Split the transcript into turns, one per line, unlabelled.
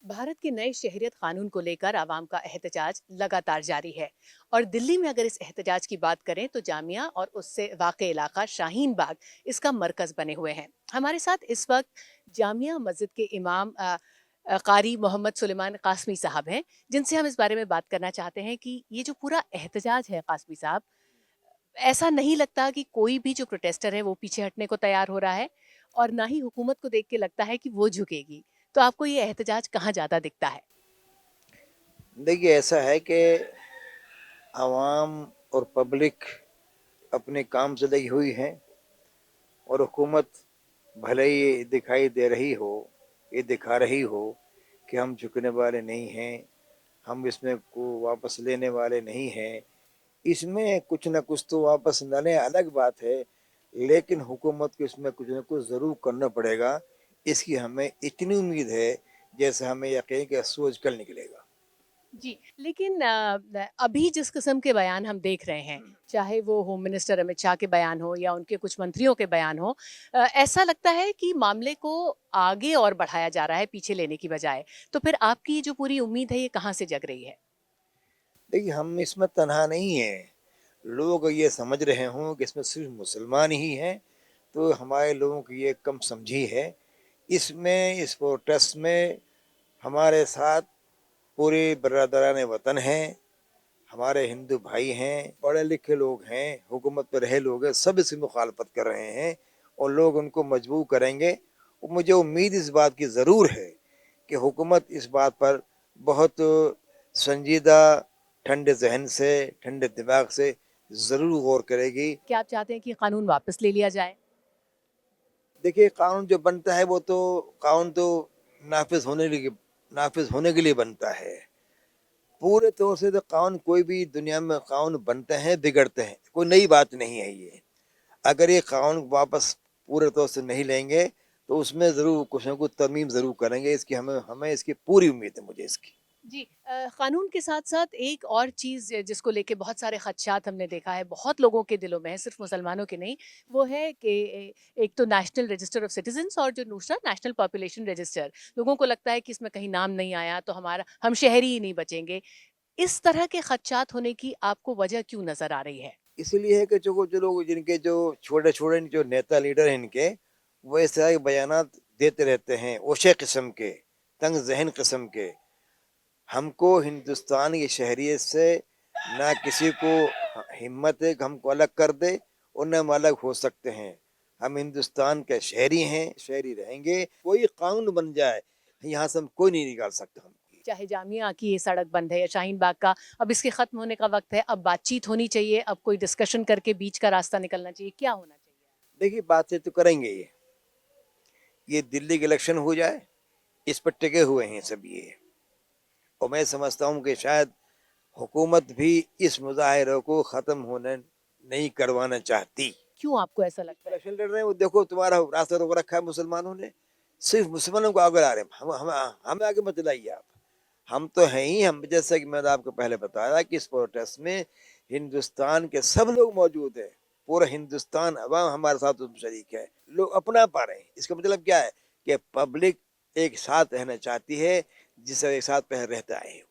भारत के नए शहरियत कानून को लेकर आवाम का एहतजाज लगातार जारी है। और दिल्ली में अगर इस एहतजाज की बात करें तो जामिया और उससे वाक़ई इलाका शाहीन बाग इसका मरकज़ बने हुए हैं। हमारे साथ इस वक्त जामिया मस्जिद के इमाम कारी मोहम्मद सुलेमान कासमी साहब हैं, जिनसे हम इस बारे में बात करना चाहते हैं कि ये जो पूरा एहतजाज है कासमी साहब, ऐसा नहीं लगता कि कोई भी जो प्रोटेस्टर है वो पीछे हटने को तैयार हो रहा है, और ना ही हुकूमत को देख के लगता है कि वो झुकेगी। तो आपको ये एहतजाज कहाँ ज़्यादा दिखता है?
देखिए, ऐसा है कि आवाम और पब्लिक अपने काम से लगी हुई है और हुकूमत भले ही ये दिखाई दे रही हो, ये दिखा रही हो कि हम झुकने वाले नहीं हैं, हम इसमें को वापस लेने वाले नहीं हैं। इसमें कुछ ना कुछ तो वापस न लें अलग बात है, लेकिन हुकूमत को इसमें कुछ ना कुछ ज़रूर करना पड़ेगा। इसकी हमें इतनी उम्मीद है जैसे हमें यकीन है कि सूरज कल निकलेगा।
जी, लेकिन अभी जिस किस्म के बयान हम देख रहे हैं, चाहे वो होम मिनिस्टर अमित शाह के बयान हो या उनके कुछ मंत्रियों के बयान हो, ऐसा लगता है कि मामले को आगे और बढ़ाया जा रहा है, पीछे लेने की बजाय। तो फिर आपकी ये जो पूरी उम्मीद है, ये कहाँ से जग रही है?
देखिए, हम इसमें तनहा नहीं हैं। लोग ये समझ रहे हों कि इसमें सिर्फ मुसलमान ही हैं, तो हमारे लोगों की ये कम समझी है। इसमें इस प्रोटेस्ट में हमारे साथ पूरे बरदरान वतन हैं, हमारे हिंदू भाई हैं, पढ़े लिखे लोग हैं, हुकूमत पर रहे लोग हैं, सब इसकी मुखालफत कर रहे हैं और लोग उनको मजबूर करेंगे। और मुझे उम्मीद इस बात की ज़रूर है कि हुकूमत इस बात पर बहुत संजीदा, ठंडे जहन से, ठंडे दिमाग से ज़रूर गौर करेगी।
क्या आप चाहते हैं कि कानून वापस ले लिया जाए?
देखिए, कानून जो बनता है वो तो कानून तो नाफिज होने के लिए बनता है। पूरे तौर से तो कानून कोई भी दुनिया में कानून बनते हैं बिगड़ते हैं, कोई नई बात नहीं है ये। अगर ये कानून वापस पूरे तौर से नहीं लेंगे तो उसमें ज़रूर कुछ ना कुछ तरमीम ज़रूर करेंगे। इसकी हमें हमें इसकी पूरी उम्मीद है मुझे इसकी।
जी, कानून के साथ-साथ एक और चीज़ जिसको लेके बहुत सारे खदशात हमने देखा है, बहुत लोगों के दिलों में है, सिर्फ़ मुसलमानों के नहीं, वो है कि एक तो नेशनल रजिस्टर ऑफ सिटिज़न्स और जो दूसरा नेशनल पॉपुलेशन रजिस्टर। लोगों को लगता है कि इसमें कहीं नाम नहीं आया तो हमारा हम शहरी ही नहीं बचेंगे। इस तरह के खदशात होने की आपको वजह क्यों नज़र आ रही है?
इसीलिए है कि जो लोग जिनके जो छोटे छोटे जो नेता लीडर हैं इनके, वो इस तरह के बयानात देते रहते हैं, ओछे किस्म के, तंग जहन किस्म के। हमको हिंदुस्तान की शहरियत से ना किसी को हिम्मत है कि हमको अलग कर दे और न हम अलग हो सकते हैं। हम हिंदुस्तान के शहरी हैं, शहरी रहेंगे। कोई कानून बन जाए, यहाँ से हम कोई नहीं निकाल सकता हम।
चाहे जामिया की ये सड़क बंद है या शाहीन बाग का, अब इसके ख़त्म होने का वक़्त है, अब बातचीत होनी चाहिए, अब कोई डिस्कशन करके बीच का रास्ता निकलना चाहिए, क्या होना चाहिए?
देखिए, बातचीत तो करेंगे ये दिल्ली के इलेक्शन हो जाए, इस पर टिके हुए हैं सब ये। और मैं समझता हूँ कि शायद हुकूमत भी इस मुजाहिरे को ख़त्म होने नहीं करवाना चाहती।
क्यों आपको ऐसा लगता है?
इलेक्शन लड़ रहे हैं, वो देखो तुम्हारा रास्ता रोक रखा है मुसलमानों ने। सिर्फ मुसलमानों को आगे ला रहे हैं, हमें आगे मत लाइए आप। हम तो हैं ही, हम जैसा कि मैंने आपको पहले बताया कि इस प्रोटेस्ट में हिंदुस्तान के सब लोग मौजूद हैं। पूरा हिंदुस्तान अवाम हमारे साथ उसमें शरीक है। लोग अपना पा रहे हैं। इसका मतलब क्या है कि पब्लिक एक साथ रहना चाहती है, जिससे एक साथ पहले रहता है।